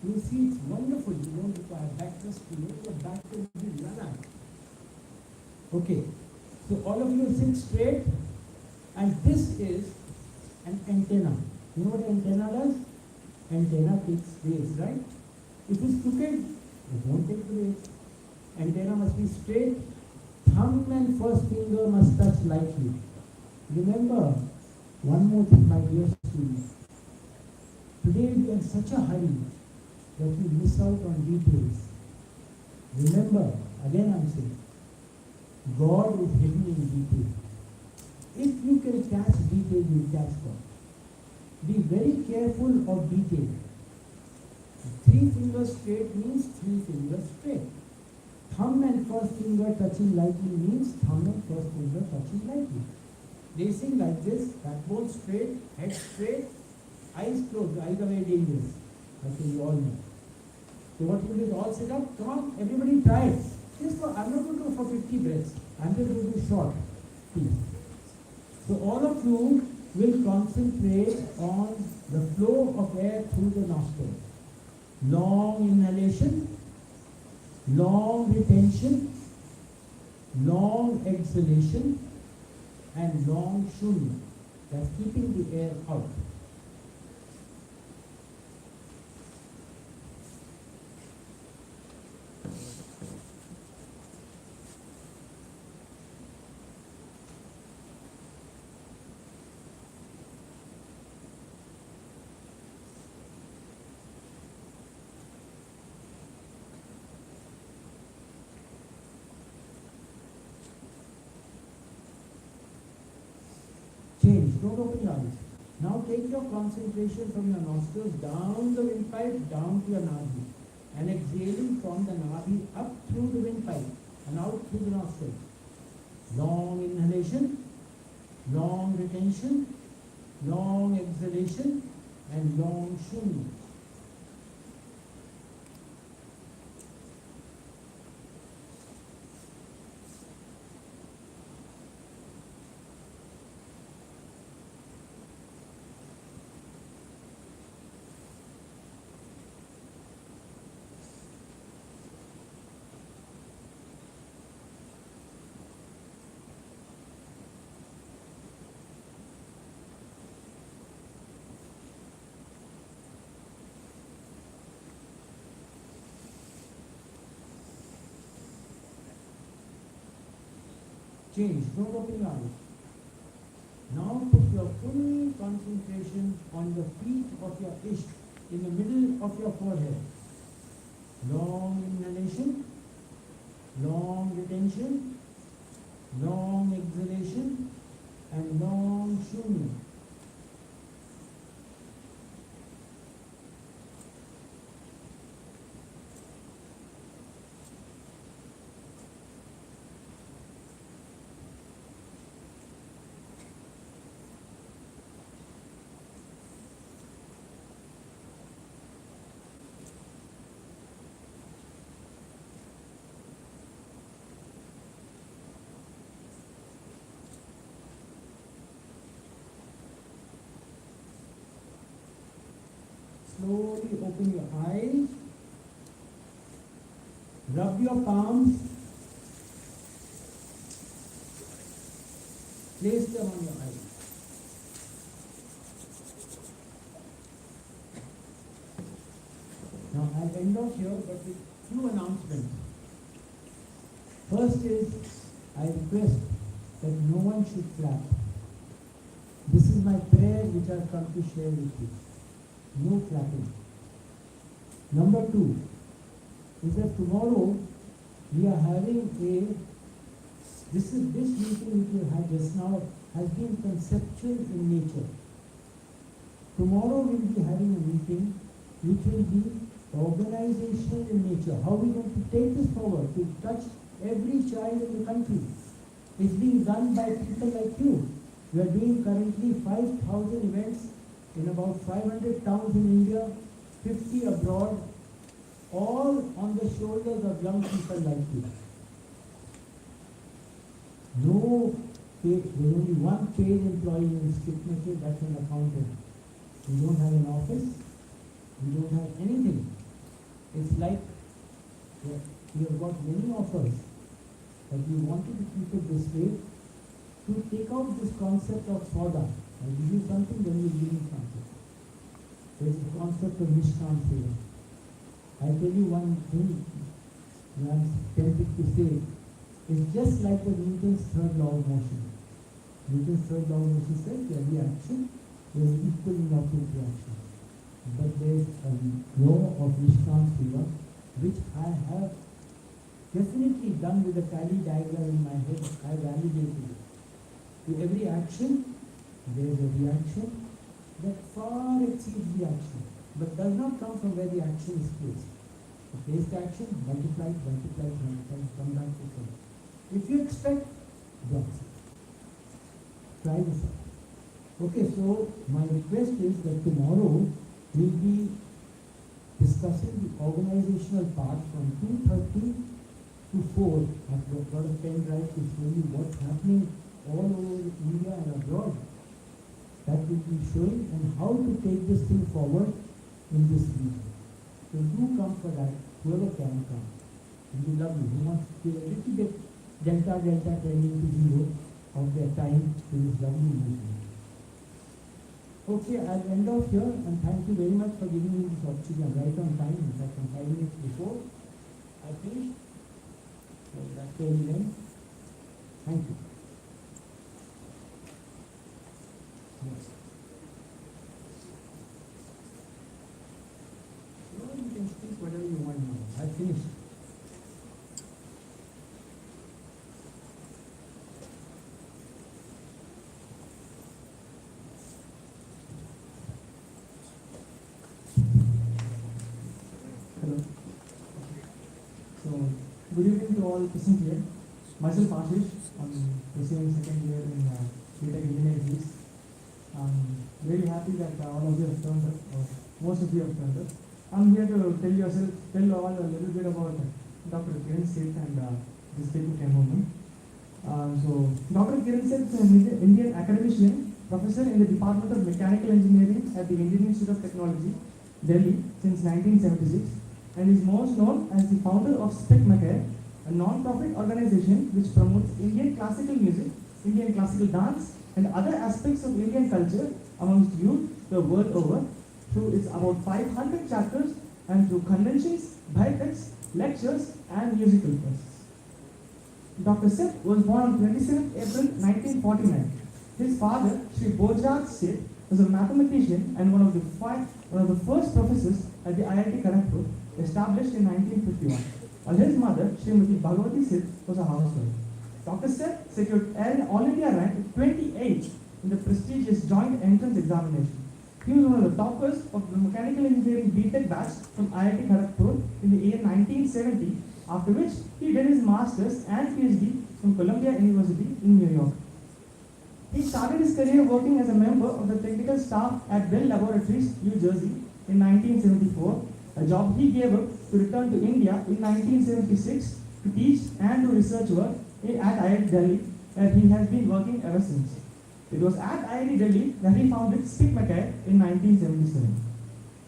you'll see it's wonderful. You don't require backrest, you know your back will be run. Okay, so all of you sit straight, and this is an antenna. You know what an antenna does? Antenna takes waves, right? If it's crooked, it won't take the waves. Antenna must be straight. Thumb and first finger must touch lightly. Remember, one more thing, my dear students. Today we are in such a hurry that we miss out on details. Remember, again I'm saying, God is hidden in detail. If you can catch detail, you catch God. Be very careful of detail. 3 fingers straight means 3 fingers straight. Thumb and first finger touching lightly means thumb and first finger touching lightly. Placing like this, backbone straight, head straight, eyes closed. Eyes are very dangerous. I think you all know. So what you do is all sit up. Come on, everybody try it. I'm not going to do for 50 breaths. I'm just going to do short. Please. So all of you will concentrate on the flow of air through the nostrils. Long inhalation, long retention, long exhalation, and long shunya. That's keeping the air out. Change. Don't open your eyes. Now take your concentration from your nostrils down the windpipe, down to your nabi. And exhaling from the nabi up through the windpipe and out through the nostrils. Long inhalation, long retention, long exhalation, and long shunya. Change. Don't open your eyes. Now put your full concentration on the feet of your ishq in the middle of your forehead. Long inhalation, long retention, long exhalation, and long shunya. Slowly open your eyes. Rub your palms. Place them on your eyes. Now I'll end off here, but with few announcements. First is, I request that no one should clap. This is my prayer which I've come to share with you. No clapping. Number 2 is that tomorrow we are having this meeting which we had just now has been conceptual in nature. Tomorrow we will be having a meeting which will be organizational in nature. How are we going to take this forward to touch every child in the country. It's being done by people like you. We are doing currently 5,000 events in about 500 towns in India, 50 abroad, all on the shoulders of young people like you. No paid, there's only one paid employee in SPICMACAY, that's an accountant. We don't have an office, we don't have anything. It's like we have got many offers, but we wanted to keep it this way to take out this concept of soda. I give you something, then you give me something. There's the concept of Mishkan Seva. I'll tell you one thing, I'm tempted to say, it's just like the Newton's third law of motion. Newton's third law of motion says that every action is equal in opposite reaction. But there's a law of Mishkan Seva, which I have definitely done with a tally diagram in my head. I validated it. To every action, there is a reaction that far exceeds the action, but does not come from where the action is placed. The placed action, multiplied, come back to same. If you expect, that's it. Try this out. Okay, so my request is that tomorrow we'll be discussing the organizational part from 2:30 to 4. I've got a pen drive to show you what's happening all over India and abroad. That will be showing and how to take this thing forward in this region. So do come for that, whoever can come. It will be lovely. Who wants to give a little bit delta training to zero of their time to this lovely movement. Okay, I'll end off here and thank you very much for giving me this opportunity. I'm right on time, in fact I'm 5 minutes before I finished. So that's very nice. Thank you. Yes. Well, you can speak whatever you want now. I've finished. Hello. So, good evening to all present here. Myself Ashish, I'm pursuing second year in BTech Engineering. I'm very happy that all of you have turned up, or most of you have turned up. I'm here to tell all a little bit about Dr. Kiran, Seth and the SPICMACAY movement. So, Dr. Kiran Seth is an Indian academician, professor in the Department of Mechanical Engineering at the Indian Institute of Technology, Delhi, since 1976, and is most known as the founder of SPICMACAY, a non-profit organization which promotes Indian classical music, Indian classical dance, and other aspects of Indian culture amongst youth the world over through its about 500 chapters and through conventions, biopics, lectures, and musical fests. Dr. Seth was born on 27 April 1949. His father, Sri Bojraj Seth, was a mathematician and one of the first professors at the IIT Kharagpur, established in 1951. While his mother, Srimati Bhagavati Seth, was a housewife. Dr. Seth secured an All India rank 28 in the prestigious joint entrance examination. He was one of the toppers of the Mechanical Engineering BTech batch from IIT Kharagpur in the year 1970, after which he did his Masters and PhD from Columbia University in New York. He started his career working as a member of the technical staff at Bell Laboratories, New Jersey in 1974, a job he gave up to return to India in 1976 to teach and do research work at IIT Delhi, where he has been working ever since. It was at IIT Delhi that he founded SPICMACAY in 1977.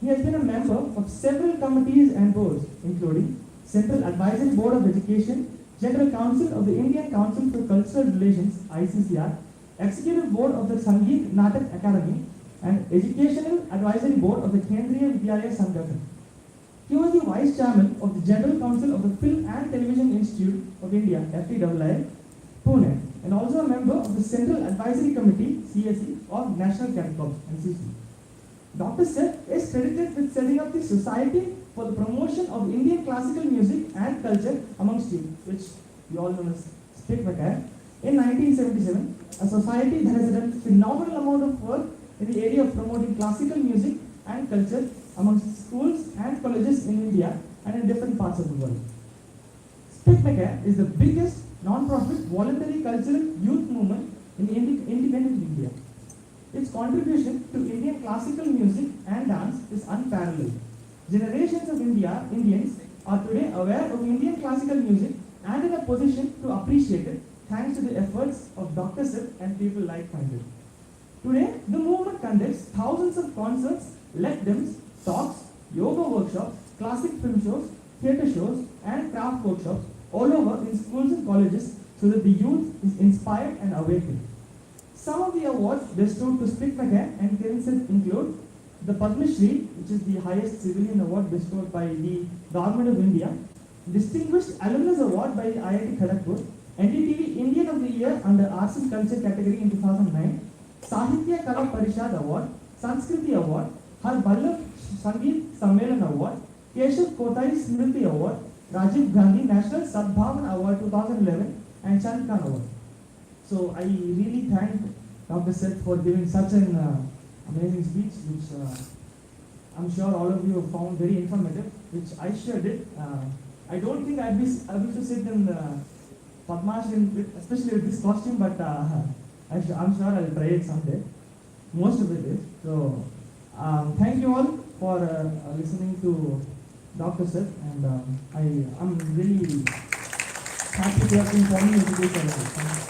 He has been a member of several committees and boards, including Central Advisory Board of Education, General Council of the Indian Council for Cultural Relations (ICCR), Executive Board of the Sangeet Natak Academy, and Educational Advisory Board of the Kendriya Vidyalaya Sangathan. He was the Vice Chairman of the General Council of the Film and Television Institute of India (FTII), Pune, and also a member of the Central Advisory Committee (CSE) of National Cadet Corps (NCC). Dr. Seth is credited with setting up the Society for the Promotion of Indian Classical Music and Culture amongst youth, which we all know as SPICMACAY, in 1977, a society that has done phenomenal amount of work in the area of promoting classical music and culture amongst schools and colleges in India and in different parts of the world. SPICMACAY is the biggest non-profit voluntary cultural youth movement in independent India. Its contribution to Indian classical music and dance is unparalleled. Generations of Indians are today aware of Indian classical music and in a position to appreciate it thanks to the efforts of Dr. Seth and people like-minded. Today, the movement conducts thousands of concerts, lectures, talks, yoga workshops, classic film shows, theatre shows, and craft workshops all over in schools and colleges so that the youth is inspired and awakened. Some of the awards bestowed to SPICMACAY and Kiran include the Padma Shri, which is the highest civilian award bestowed by the Government of India, Distinguished Alumnus Award by IIT Kharagpur, NDTV Indian of the Year under Arts and Culture category in 2009, Sahitya Kala Parishad Award, Sanskriti Award, Har Ballabh Sangeet Sammelan Award, Keshav Kothari Smriti Award, Rajiv Gandhi National Sadbhavan Award 2011, and Chand Khan Award. So I really thank Dr. Seth for giving such an amazing speech, which I'm sure all of you have found very informative, which I sure did. I don't think I'd be able to sit in Padma Shri, especially with this costume, but I'm sure I'll try it someday. Most of it is. So thank you all for listening to Dr. Seth, and I'm really happy to have been forming into this element.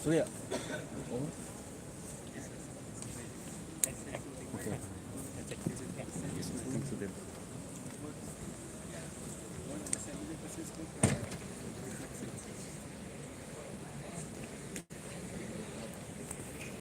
Surya.